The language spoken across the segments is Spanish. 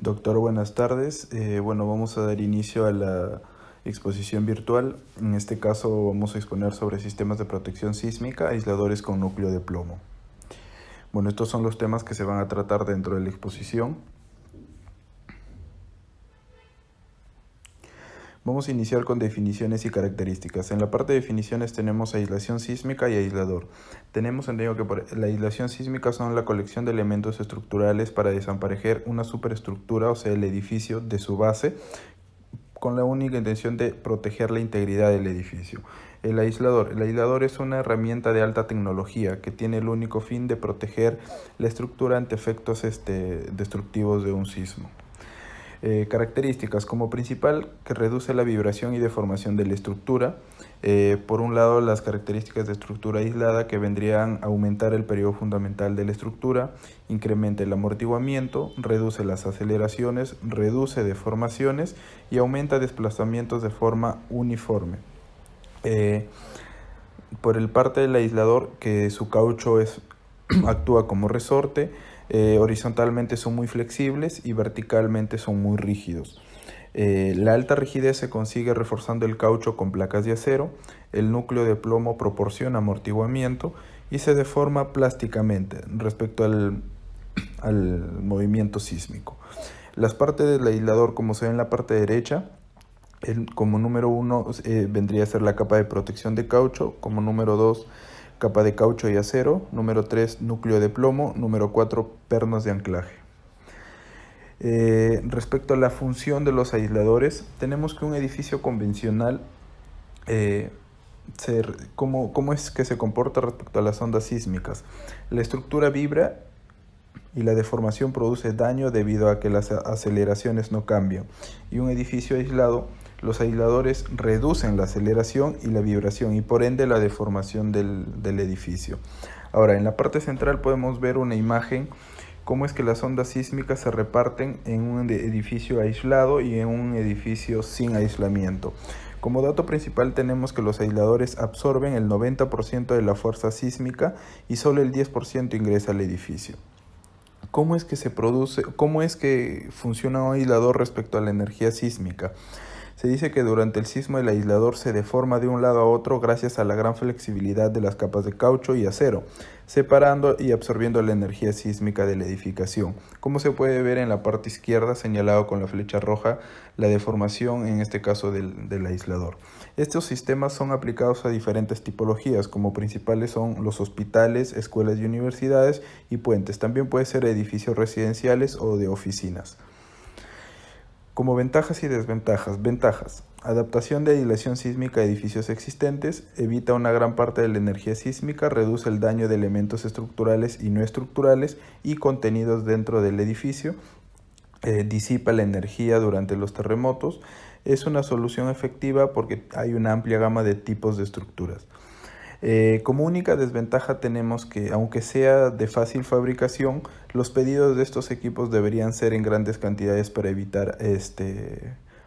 Doctor, buenas tardes. Bueno, vamos a dar inicio a la exposición virtual. En este caso vamos a exponer sobre sistemas de protección sísmica, aisladores con núcleo de plomo. Bueno, estos son los temas que se van a tratar dentro de la exposición. Vamos a iniciar con definiciones y características. En la parte de definiciones tenemos aislación sísmica y aislador. Tenemos entendido que la aislación sísmica son la colección de elementos estructurales para desamparejar una superestructura, o sea, el edificio, de su base, con la única intención de proteger la integridad del edificio. El aislador es una herramienta de alta tecnología que tiene el único fin de proteger la estructura ante efectos destructivos de un sismo. Características como principal, que reduce la vibración y deformación de la estructura. Por un lado, las características de estructura aislada, que vendrían a aumentar el periodo fundamental de la estructura, incrementa el amortiguamiento, reduce las aceleraciones, reduce deformaciones y aumenta desplazamientos de forma uniforme. Por el parte del aislador, que su caucho actúa como resorte, horizontalmente son muy flexibles y verticalmente son muy rígidos. La alta rigidez se consigue reforzando el caucho con placas de acero, el núcleo de plomo proporciona amortiguamiento y se deforma plásticamente respecto al movimiento sísmico. Las partes del aislador, como se ve en la parte derecha, como número 1 vendría a ser la capa de protección de caucho, como número 2 capa de caucho y acero, número 3 núcleo de plomo, número 4 pernos de anclaje. Respecto a la función de los aisladores, tenemos que un edificio convencional, eh, ¿cómo es que se comporta respecto a las ondas sísmicas? La estructura vibra y la deformación produce daño debido a que las aceleraciones no cambian. Y un edificio aislado, los aisladores reducen la aceleración y la vibración y por ende la deformación del edificio. Ahora, en la parte central podemos ver una imagen cómo es que las ondas sísmicas se reparten en un edificio aislado y en un edificio sin aislamiento. Como dato principal tenemos que los aisladores absorben el 90% de la fuerza sísmica y solo el 10% ingresa al edificio. ¿Cómo es que se produce, cómo es que funciona un aislador respecto a la energía sísmica? Se dice que durante el sismo el aislador se deforma de un lado a otro gracias a la gran flexibilidad de las capas de caucho y acero, separando y absorbiendo la energía sísmica de la edificación. Como se puede ver en la parte izquierda, señalado con la flecha roja, la deformación en este caso del aislador. Estos sistemas son aplicados a diferentes tipologías, como principales son los hospitales, escuelas y universidades y puentes. También puede ser edificios residenciales o de oficinas. Como ventajas y desventajas. Ventajas. Adaptación de aislación sísmica a edificios existentes, evita una gran parte de la energía sísmica, reduce el daño de elementos estructurales y no estructurales y contenidos dentro del edificio, disipa la energía durante los terremotos, es una solución efectiva porque hay una amplia gama de tipos de estructuras. Como única desventaja tenemos que, aunque sea de fácil fabricación, los pedidos de estos equipos deberían ser en grandes cantidades para evitar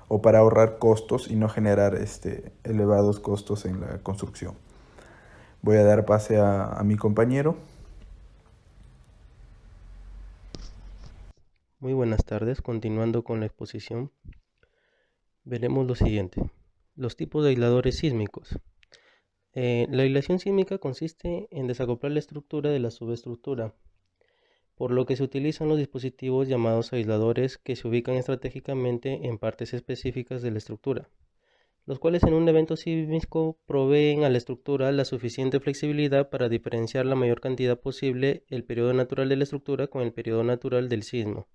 o para ahorrar costos y no generar elevados costos en la construcción. Voy a dar pase a mi compañero. Muy buenas tardes, continuando con la exposición, veremos lo siguiente. Los tipos de aisladores sísmicos. La aislación sísmica consiste en desacoplar la estructura de la subestructura, por lo que se utilizan los dispositivos llamados aisladores que se ubican estratégicamente en partes específicas de la estructura, los cuales en un evento sísmico proveen a la estructura la suficiente flexibilidad para diferenciar la mayor cantidad posible el periodo natural de la estructura con el periodo natural del sismo,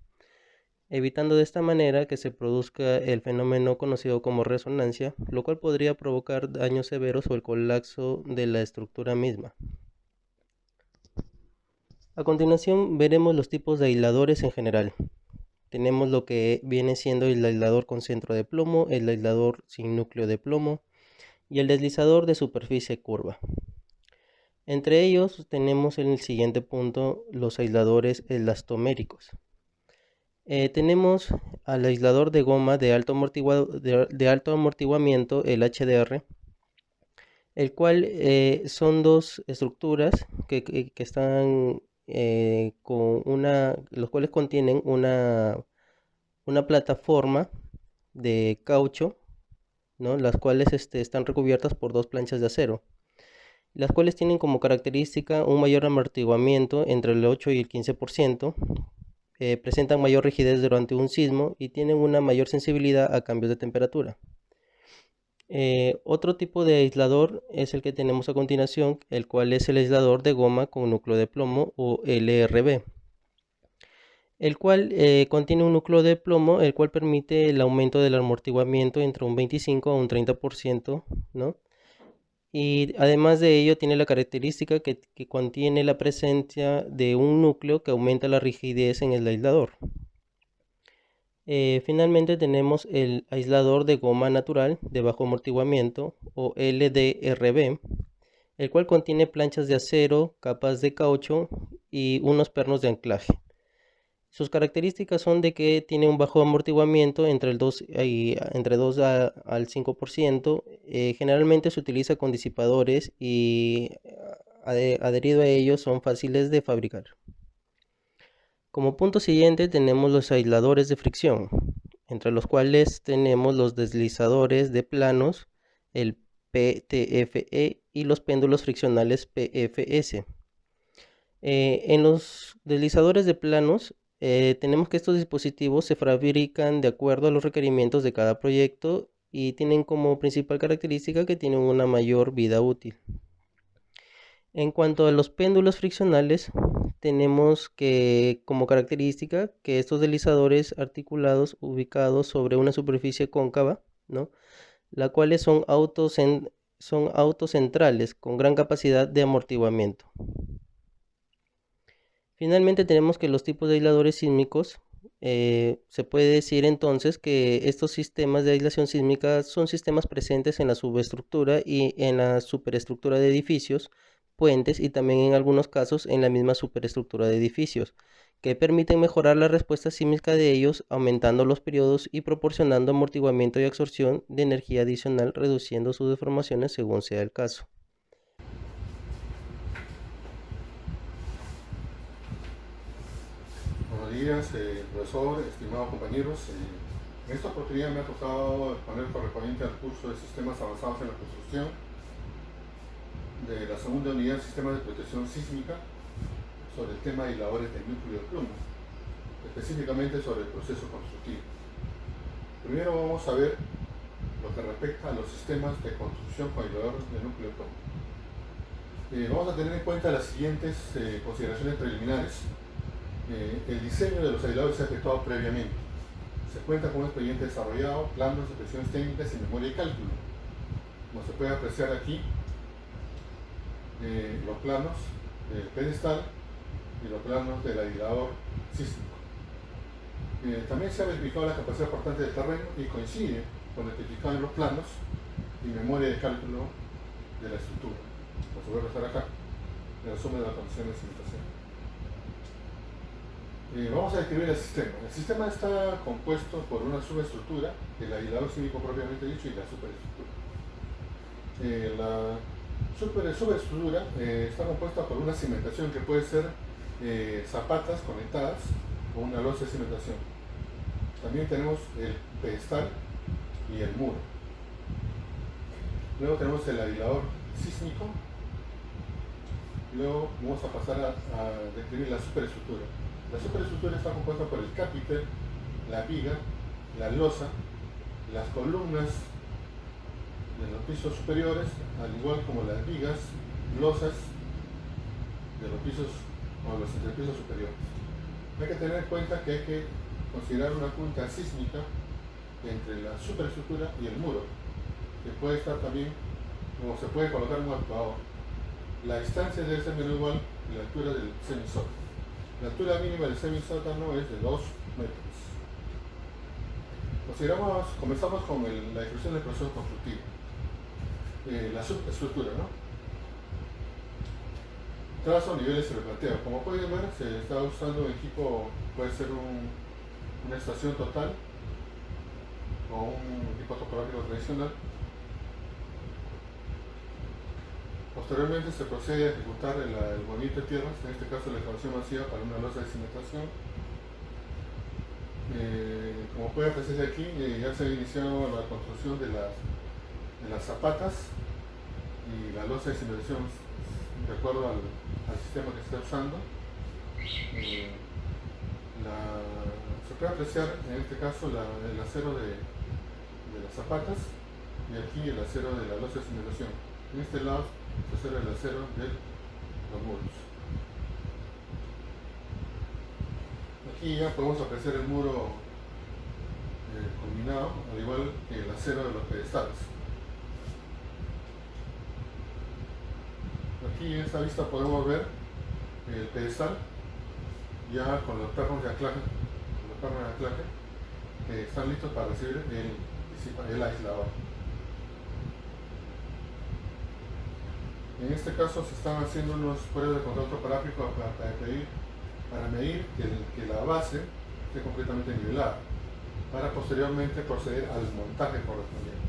evitando de esta manera que se produzca el fenómeno conocido como resonancia, lo cual podría provocar daños severos o el colapso de la estructura misma. A continuación veremos los tipos de aisladores en general. Tenemos lo que viene siendo el aislador con centro de plomo, el aislador sin núcleo de plomo y el deslizador de superficie curva. Entre ellos tenemos en el siguiente punto los aisladores elastoméricos. Tenemos al aislador de goma de alto amortiguamiento, el HDR, el cual son dos estructuras que están los cuales contienen una plataforma de caucho, ¿no? Las cuales están recubiertas por dos planchas de acero, las cuales tienen como característica un mayor amortiguamiento entre el 8 y el 15%, presentan mayor rigidez durante un sismo y tienen una mayor sensibilidad a cambios de temperatura. Otro tipo de aislador es el que tenemos a continuación, el cual es el aislador de goma con núcleo de plomo o LRB, el cual contiene un núcleo de plomo, el cual permite el aumento del amortiguamiento entre un 25 a un 30%, ¿no? Y además de ello tiene la característica que contiene la presencia de un núcleo que aumenta la rigidez en el aislador. Finalmente tenemos el aislador de goma natural de bajo amortiguamiento o LDRB, el cual contiene planchas de acero, capas de caucho y unos pernos de anclaje. Sus características son de que tiene un bajo amortiguamiento entre el 2, entre 2 al 5%. Generalmente se utiliza con disipadores y adherido a ellos son fáciles de fabricar. Como punto siguiente tenemos los aisladores de fricción, entre los cuales tenemos los deslizadores de planos, el PTFE y los péndulos friccionales PFS. En los deslizadores de planos tenemos que estos dispositivos se fabrican de acuerdo a los requerimientos de cada proyecto y tienen como principal característica que tienen una mayor vida útil. En cuanto a los péndulos friccionales, tenemos que como característica que estos deslizadores articulados ubicados sobre una superficie cóncava, ¿no? Las cuales son autocentrales con gran capacidad de amortiguamiento. Finalmente tenemos que los tipos de aisladores sísmicos, se puede decir entonces que estos sistemas de aislación sísmica son sistemas presentes en la subestructura y en la superestructura de edificios, puentes y también en algunos casos en la misma superestructura de edificios, que permiten mejorar la respuesta sísmica de ellos, aumentando los periodos y proporcionando amortiguamiento y absorción de energía adicional, reduciendo sus deformaciones según sea el caso. Buenos días, profesor, estimados compañeros. En esta oportunidad me ha tocado exponer correspondiente al curso de Sistemas Avanzados en la Construcción de la segunda unidad de Sistemas de Protección Sísmica sobre el tema de aisladores de núcleo de plomo, específicamente sobre el proceso constructivo. Primero vamos a ver lo que respecta a los sistemas de construcción con aislador de núcleo de plomo. Vamos a tener en cuenta las siguientes consideraciones preliminares. El diseño de los aisladores se ha efectuado previamente. Se cuenta con un expediente desarrollado, planos, especificaciones técnicas y memoria de cálculo. Como se puede apreciar aquí, los planos del pedestal y los planos del aislador sísmico. También se ha verificado la capacidad portante del terreno y coincide con lo especificado en los planos y memoria de cálculo de la estructura. Como se puede apreciar acá, el resumen de las condiciones de cimentación. Vamos a describir el sistema. El sistema está compuesto por una subestructura, el aislador sísmico propiamente dicho, y la superestructura. La subestructura está compuesta por una cimentación que puede ser zapatas conectadas o una losa de cimentación. También tenemos el pedestal y el muro. Luego tenemos el aislador sísmico. Luego vamos a pasar a describir la superestructura. La superestructura está compuesta por el capitel, la viga, la losa, las columnas de los pisos superiores, al igual como las vigas, losas de los pisos o los entrepisos superiores. Hay que tener en cuenta que hay que considerar una punta sísmica entre la superestructura y el muro, que puede estar también, como se puede colocar un actuador. La distancia debe ser menor o igual a la altura del semisótano. La altura mínima del semisótano es de 2 metros. Comenzamos con la descripción del proceso constructivo. La subestructura, ¿no? Trazo, niveles y replanteo. Como pueden ver, se está usando un equipo, puede ser una estación total o un equipo topográfico tradicional. Posteriormente se procede a ejecutar el movimiento de tierras, en este caso la excavación masiva para una losa de cimentación. Como como puede apreciarse aquí, ya se ha iniciado la construcción de las zapatas y la losa de simulación de acuerdo al sistema que se está usando. Se puede apreciar en este caso el acero de las zapatas y aquí el acero de la losa de simulación. En este lado se observa el acero de los muros. Aquí ya podemos apreciar el muro culminado, al igual que el acero de los pedestales. Aquí en esta vista podemos ver el pedestal ya con los pernos de anclaje, que están listos para recibir el aislador. En este caso se están haciendo unos pruebas de contacto paráfrico para medir que la base esté completamente nivelada, para posteriormente proceder al montaje correspondiente.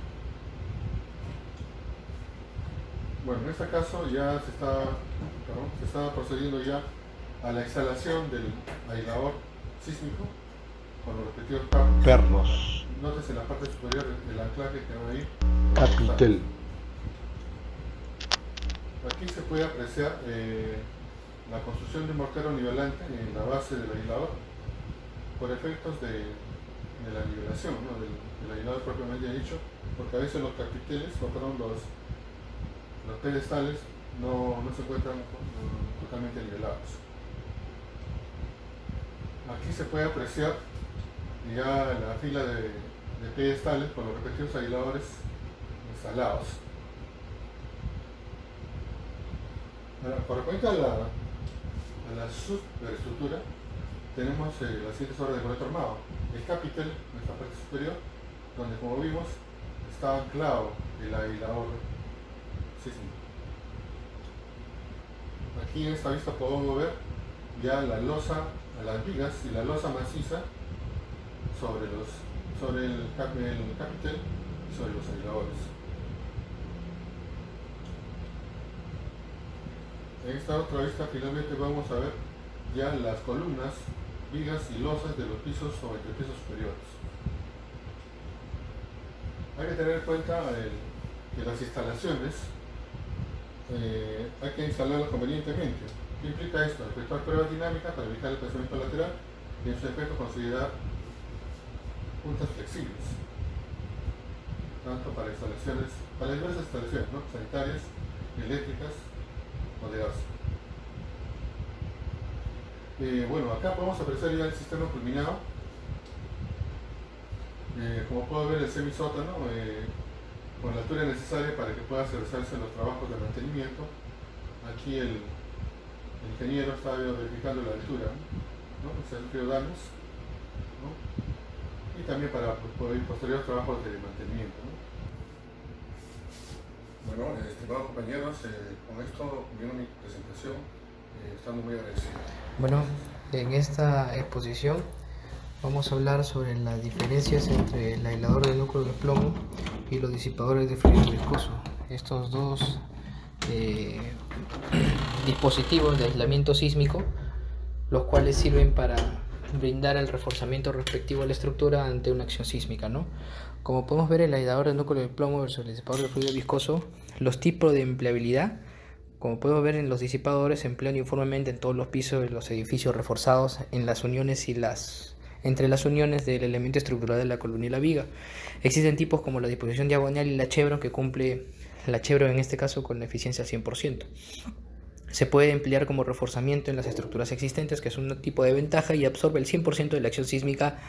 Bueno, en este caso ya se está procediendo ya a la instalación del aislador sísmico con los respectivos pernos. Nótese en la parte superior del anclaje que va ahí. Capitel. Aquí se puede apreciar la construcción de un mortero nivelante en la base del aislador por efectos de la nivelación, ¿no? del aislador propiamente dicho, porque a veces los capiteles, los pedestales no se encuentran totalmente nivelados. Aquí se puede apreciar ya la fila de pedestales con los respectivos aisladores instalados. Correspondiente a la superestructura, tenemos las siguientes obras de conector armado. El capitel, en esta parte superior, donde como vimos está anclado el aislador sísmico. Aquí en esta vista podemos ver ya la losa, las vigas y la losa maciza sobre el capitel y sobre los aisladores. En esta otra vista finalmente vamos a ver ya las columnas, vigas y losas de los pisos o entrepisos superiores. Hay que tener en cuenta que las instalaciones hay que instalarlas convenientemente. ¿Qué implica esto? Efectuar pruebas dinámicas para evitar el pensamiento lateral y en su efecto considerar puntas flexibles, tanto para diversas instalaciones, ¿no? Sanitarias, eléctricas o de gas. Bueno, acá podemos apreciar ya el sistema culminado. Como puedo ver, el semisótano con la altura necesaria para que puedan realizarse los trabajos de mantenimiento. Aquí el ingeniero está verificando la altura, ¿no? Se han sufrido daños, ¿no? Y también para posteriores trabajos de mantenimiento, ¿no? Bueno, estimados compañeros, con esto termino mi presentación, estando muy agradecido. Bueno, en esta exposición vamos a hablar sobre las diferencias entre el aislador de núcleo de plomo y los disipadores de fluido viscoso. Estos dos dispositivos de aislamiento sísmico, los cuales sirven para brindar el reforzamiento respectivo a la estructura ante una acción sísmica, ¿no? Como podemos ver, el aislador de núcleo de plomo versus el disipador de fluido viscoso, los tipos de empleabilidad, como podemos ver en los disipadores, se emplean uniformemente en todos los pisos de los edificios reforzados en las uniones entre las uniones del elemento estructural de la columna y la viga. Existen tipos como la disposición diagonal y la chevron, que cumple la chevron en este caso con la eficiencia 100%. Se puede emplear como reforzamiento en las estructuras existentes, que es un tipo de ventaja y absorbe el 100% de la acción sísmica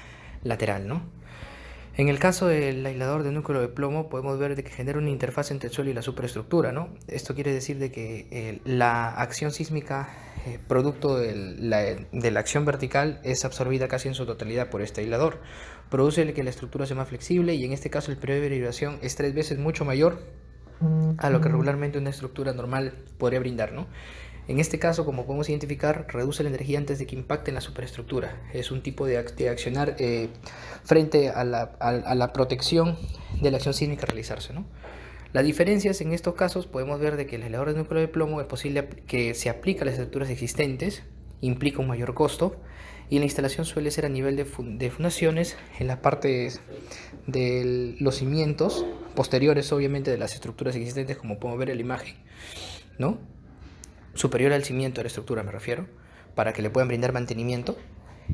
lateral, ¿no? En el caso del aislador de núcleo de plomo, podemos ver de que genera una interfaz entre el suelo y la superestructura, ¿no? Esto quiere decir de que la acción sísmica producto de la acción vertical es absorbida casi en su totalidad por este aislador. Produce que la estructura sea más flexible y en este caso el periodo de vibración es 3 veces mucho mayor a lo que regularmente una estructura normal podría brindar, ¿no? En este caso, como podemos identificar, reduce la energía antes de que impacte en la superestructura. Es un tipo de accionar frente a la protección de la acción sísmica a realizarse, ¿no? Las diferencias en estos casos podemos ver de que el aislador de núcleo de plomo es posible que se aplique a las estructuras existentes, implica un mayor costo, y la instalación suele ser a nivel de fundaciones, en las partes de los cimientos posteriores, obviamente, de las estructuras existentes, como podemos ver en la imagen, ¿no? Superior al cimiento de la estructura, me refiero, para que le puedan brindar mantenimiento.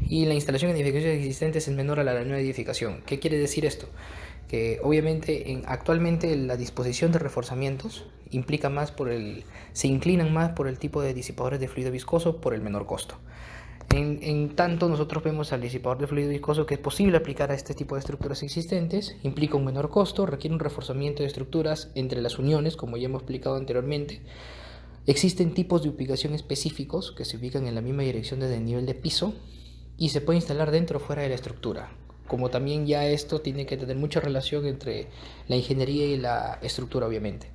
Y la instalación en edificaciones existentes es menor a la nueva edificación. ¿Qué quiere decir esto? Que obviamente actualmente la disposición de reforzamientos implica más se inclinan más por el tipo de disipadores de fluido viscoso por el menor costo. En tanto, nosotros vemos al disipador de fluido viscoso que es posible aplicar a este tipo de estructuras existentes, implica un menor costo, requiere un reforzamiento de estructuras entre las uniones, como ya hemos explicado anteriormente. Existen tipos de ubicación específicos que se ubican en la misma dirección desde el nivel de piso y se puede instalar dentro o fuera de la estructura. Como también ya esto tiene que tener mucha relación entre la ingeniería y la estructura, obviamente.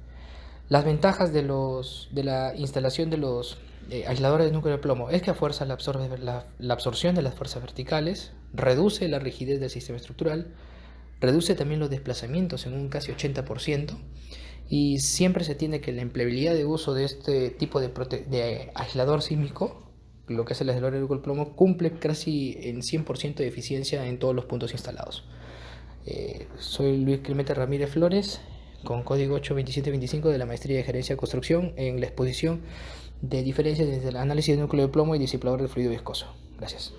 Las ventajas de la instalación de los aisladores de núcleo de plomo es que a fuerza la absorción de las fuerzas verticales, reduce la rigidez del sistema estructural, reduce también los desplazamientos en un casi 80%, y siempre se tiene que la empleabilidad de uso de este tipo de aislador sísmico, lo que es el aislador de núcleo de plomo, cumple casi en 100% de eficiencia en todos los puntos instalados. Soy Luis Clemente Ramírez Flores, con código 82725 de la Maestría de Gerencia de Construcción, en la exposición de diferencias desde el análisis de núcleo de plomo y disipador de fluido viscoso. Gracias.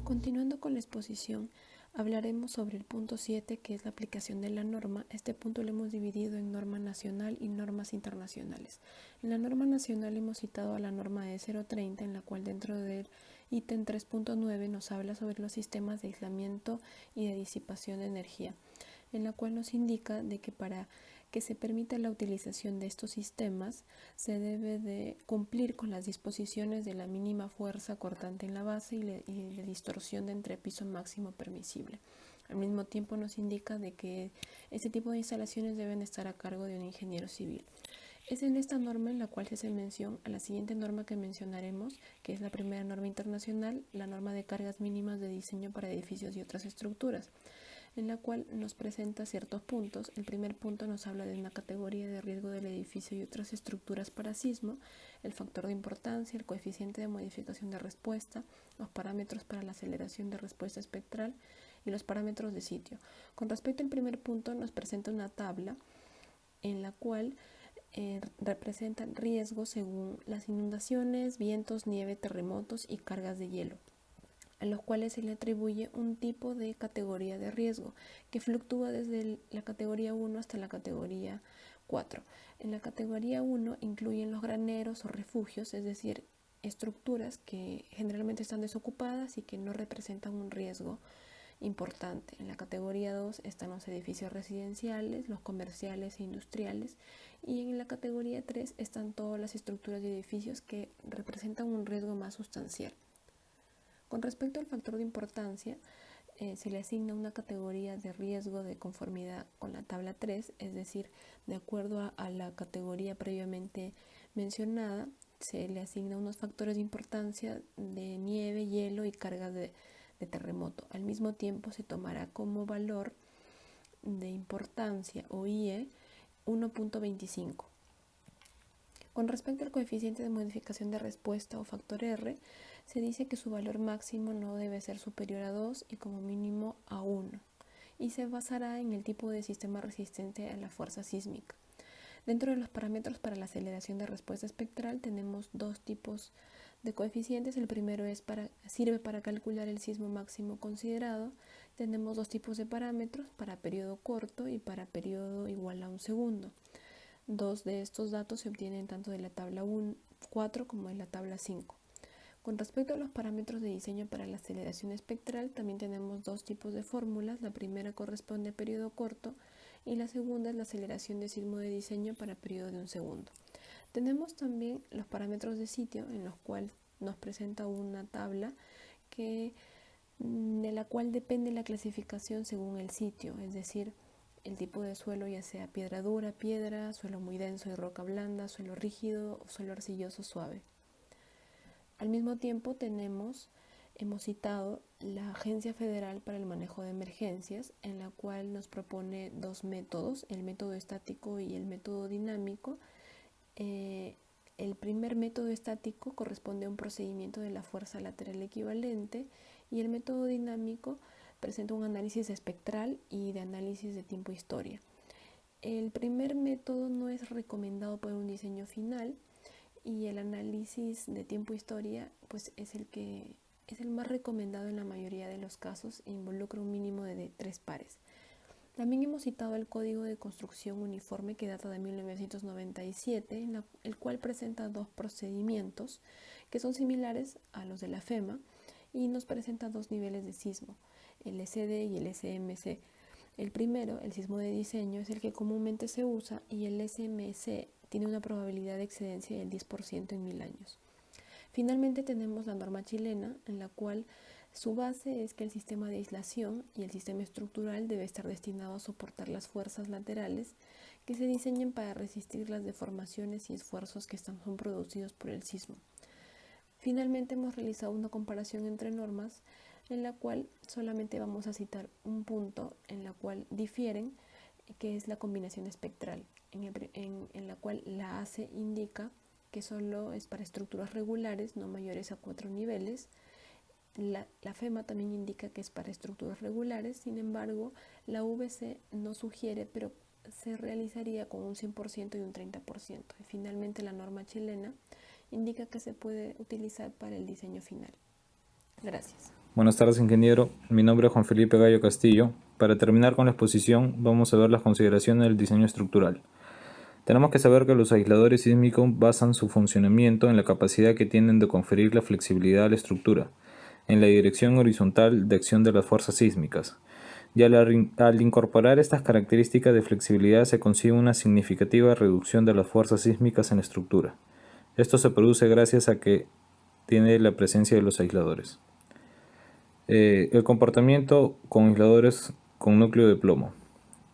Continuando con la exposición, hablaremos sobre el punto 7, que es la aplicación de la norma. Este punto lo hemos dividido en norma nacional y normas internacionales. En la norma nacional hemos citado a la norma E030, en la cual dentro del ítem 3.9 nos habla sobre los sistemas de aislamiento y de disipación de energía, en la cual nos indica de que para que se permita la utilización de estos sistemas se debe de cumplir con las disposiciones de la mínima fuerza cortante en la base y de distorsión de entrepiso máximo permisible. Al mismo tiempo nos indica de que este tipo de instalaciones deben estar a cargo de un ingeniero civil. Es en esta norma en la cual se hace mención a la siguiente norma que mencionaremos, que es la primera norma internacional, la norma de cargas mínimas de diseño para edificios y otras estructuras, en la cual nos presenta ciertos puntos. El primer punto nos habla de una categoría de riesgo del edificio y otras estructuras para sismo, el factor de importancia, el coeficiente de modificación de respuesta, los parámetros para la aceleración de respuesta espectral y los parámetros de sitio. Con respecto al primer punto nos presenta una tabla en la cual representan riesgos según las inundaciones, vientos, nieve, terremotos y cargas de hielo, a los cuales se le atribuye un tipo de categoría de riesgo que fluctúa desde la categoría 1 hasta la categoría 4. En la categoría 1 incluyen los graneros o refugios, es decir, estructuras que generalmente están desocupadas y que no representan un riesgo importante. En la categoría 2 están los edificios residenciales, los comerciales e industriales, y en la categoría 3 están todas las estructuras y edificios que representan un riesgo más sustancial. Con respecto al factor de importancia, se le asigna una categoría de riesgo de conformidad con la tabla 3, es decir, de acuerdo a la categoría previamente mencionada, se le asigna unos factores de importancia de nieve, hielo y cargas de terremoto. Al mismo tiempo se tomará como valor de importancia o IE 1.25. Con respecto al coeficiente de modificación de respuesta o factor R, se dice que su valor máximo no debe ser superior a 2 y como mínimo a 1, y se basará en el tipo de sistema resistente a la fuerza sísmica. Dentro de los parámetros para la aceleración de respuesta espectral tenemos dos tipos de coeficientes. El primero sirve para calcular el sismo máximo considerado. Tenemos dos tipos de parámetros, para periodo corto y para periodo igual a un segundo. Dos de estos datos se obtienen tanto de la tabla 4 como de la tabla 5. Con respecto a los parámetros de diseño para la aceleración espectral, también tenemos dos tipos de fórmulas. La primera corresponde a periodo corto y la segunda es la aceleración de sismo de diseño para periodo de un segundo. Tenemos también los parámetros de sitio, en los cuales nos presenta una tabla de la cual depende la clasificación según el sitio, es decir, el tipo de suelo, ya sea piedra dura, piedra, suelo muy denso y roca blanda, suelo rígido o suelo arcilloso suave. Al mismo tiempo hemos citado la Agencia Federal para el Manejo de Emergencias, en la cual nos propone dos métodos, el método estático y el método dinámico. El primer método estático corresponde a un procedimiento de la fuerza lateral equivalente y el método dinámico presenta un análisis espectral y de análisis de tiempo-historia. El primer método no es recomendado para un diseño final y el análisis de tiempo-historia pues, es el más recomendado en la mayoría de los casos e involucra un mínimo de 3 pares. También hemos citado el Código de Construcción Uniforme que data de 1997, el cual presenta 2 procedimientos que son similares a los de la FEMA y nos presenta 2 niveles de sismo, el SD y el SMC. El primero, el sismo de diseño, es el que comúnmente se usa y el SMC tiene una probabilidad de excedencia del 10% en 1000 años. Finalmente tenemos la norma chilena, en la cual su base es que el sistema de aislación y el sistema estructural debe estar destinado a soportar las fuerzas laterales que se diseñen para resistir las deformaciones y esfuerzos que son producidos por el sismo. Finalmente hemos realizado una comparación entre normas en la cual solamente vamos a citar un punto en la cual difieren, que es la combinación espectral, en la cual la ACE indica que solo es para estructuras regulares no mayores a 4 niveles. La FEMA también indica que es para estructuras regulares, sin embargo, la VC no sugiere, pero se realizaría con un 100% y un 30%. Y finalmente, la norma chilena indica que se puede utilizar para el diseño final. Gracias. Buenas tardes, ingeniero. Mi nombre es Juan Felipe Gallo Castillo. Para terminar con la exposición, vamos a ver las consideraciones del diseño estructural. Tenemos que saber que los aisladores sísmicos basan su funcionamiento en la capacidad que tienen de conferir la flexibilidad a la estructura, en la dirección horizontal de acción de las fuerzas sísmicas. Y al incorporar estas características de flexibilidad se consigue una significativa reducción de las fuerzas sísmicas en la estructura. Esto se produce gracias a que tiene la presencia de los aisladores. El comportamiento con aisladores con núcleo de plomo.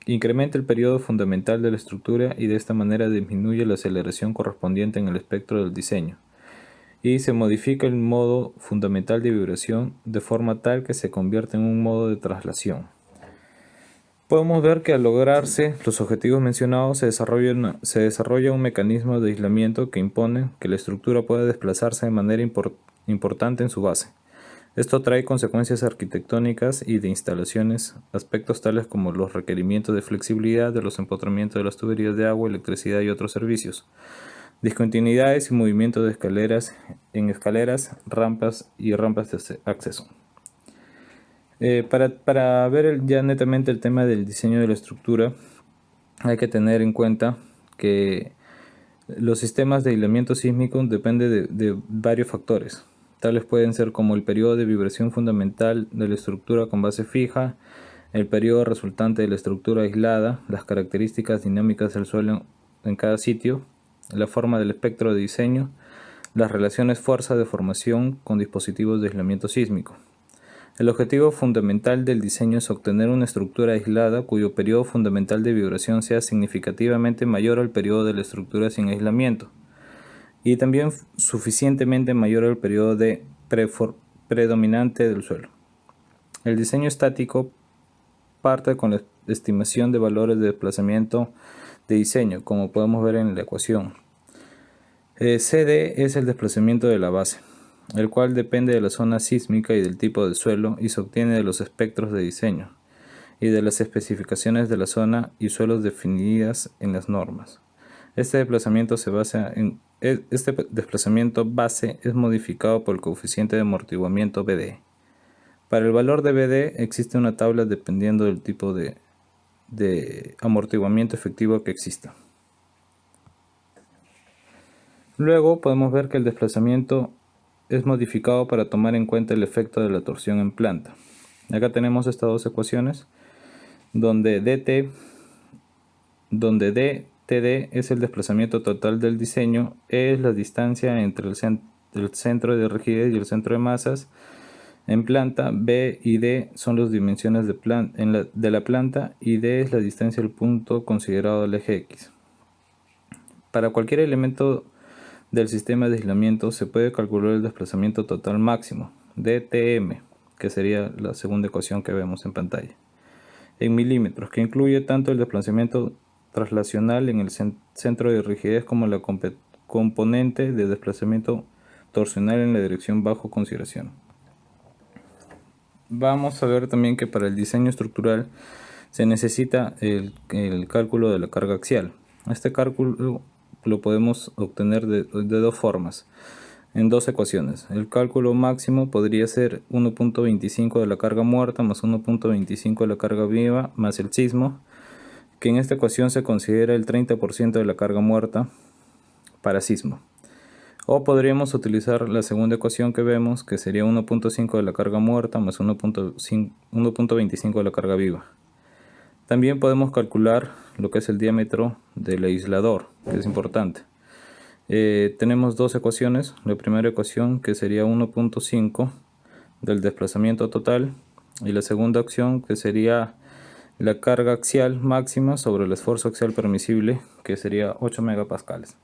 Incrementa el periodo fundamental de la estructura y de esta manera disminuye la aceleración correspondiente en el espectro del diseño. Y se modifica el modo fundamental de vibración de forma tal que se convierte en un modo de traslación. Podemos ver que al lograrse los objetivos mencionados se desarrolla un mecanismo de aislamiento que impone que la estructura pueda desplazarse de manera importante en su base. Esto trae consecuencias arquitectónicas y de instalaciones, aspectos tales como los requerimientos de flexibilidad de los empotramientos de las tuberías de agua, electricidad y otros servicios, discontinuidades y movimientos de escaleras, rampas y rampas de acceso. Para ver ya netamente el tema del diseño de la estructura, hay que tener en cuenta que los sistemas de aislamiento sísmico dependen de varios factores. Tales pueden ser como el periodo de vibración fundamental de la estructura con base fija, el periodo resultante de la estructura aislada, las características dinámicas del suelo en cada sitio, la forma del espectro de diseño, las relaciones fuerza-deformación con dispositivos de aislamiento sísmico. El objetivo fundamental del diseño es obtener una estructura aislada cuyo periodo fundamental de vibración sea significativamente mayor al periodo de la estructura sin aislamiento y también suficientemente mayor al periodo de predominante del suelo. El diseño estático parte con la estimación de valores de desplazamiento de diseño, como podemos ver en la ecuación. CD es el desplazamiento de la base, el cual depende de la zona sísmica y del tipo de suelo y se obtiene de los espectros de diseño y de las especificaciones de la zona y suelos definidas en las normas. Este desplazamiento base es modificado por el coeficiente de amortiguamiento BD. Para el valor de BD existe una tabla dependiendo del tipo de amortiguamiento efectivo que exista. Luego podemos ver que el desplazamiento es modificado para tomar en cuenta el efecto de la torsión en planta. Acá tenemos estas dos ecuaciones donde TD es el desplazamiento total del diseño, E es la distancia entre el centro de rigidez y el centro de masas en planta, B y D son las dimensiones de la planta y D es la distancia del punto considerado del eje X. Para cualquier elemento del sistema de aislamiento se puede calcular el desplazamiento total máximo, DTM, que sería la segunda ecuación que vemos en pantalla, en milímetros, que incluye tanto el desplazamiento traslacional en el centro de rigidez como la componente de desplazamiento torsional en la dirección bajo consideración. Vamos a ver también que para el diseño estructural se necesita el cálculo de la carga axial. Este cálculo lo podemos obtener de dos formas, en dos ecuaciones. El cálculo máximo podría ser 1.25 de la carga muerta más 1.25 de la carga viva más el sismo, que en esta ecuación se considera el 30% de la carga muerta para sismo. O podríamos utilizar la segunda ecuación que vemos, que sería 1.5 de la carga muerta más 1.25 de la carga viva. También podemos calcular lo que es el diámetro del aislador, que es importante. Tenemos dos ecuaciones. La primera ecuación, que sería 1.5 del desplazamiento total, y la segunda opción, que sería la carga axial máxima sobre el esfuerzo axial permisible, que sería 8 megapascales.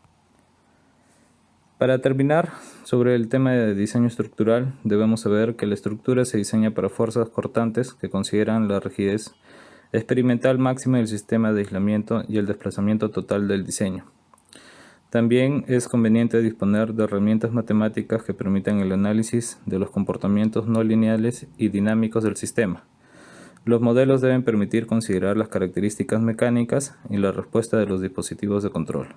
Para terminar, sobre el tema de diseño estructural, debemos saber que la estructura se diseña para fuerzas cortantes que consideran la rigidez experimental máxima del sistema de aislamiento y el desplazamiento total del diseño. También es conveniente disponer de herramientas matemáticas que permitan el análisis de los comportamientos no lineales y dinámicos del sistema. Los modelos deben permitir considerar las características mecánicas y la respuesta de los dispositivos de control.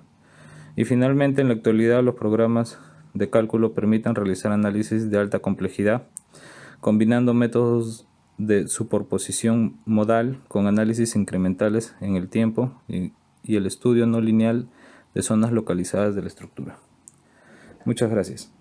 Y finalmente, en la actualidad, los programas de cálculo permiten realizar análisis de alta complejidad, combinando métodos de superposición modal con análisis incrementales en el tiempo y el estudio no lineal de zonas localizadas de la estructura. Muchas gracias.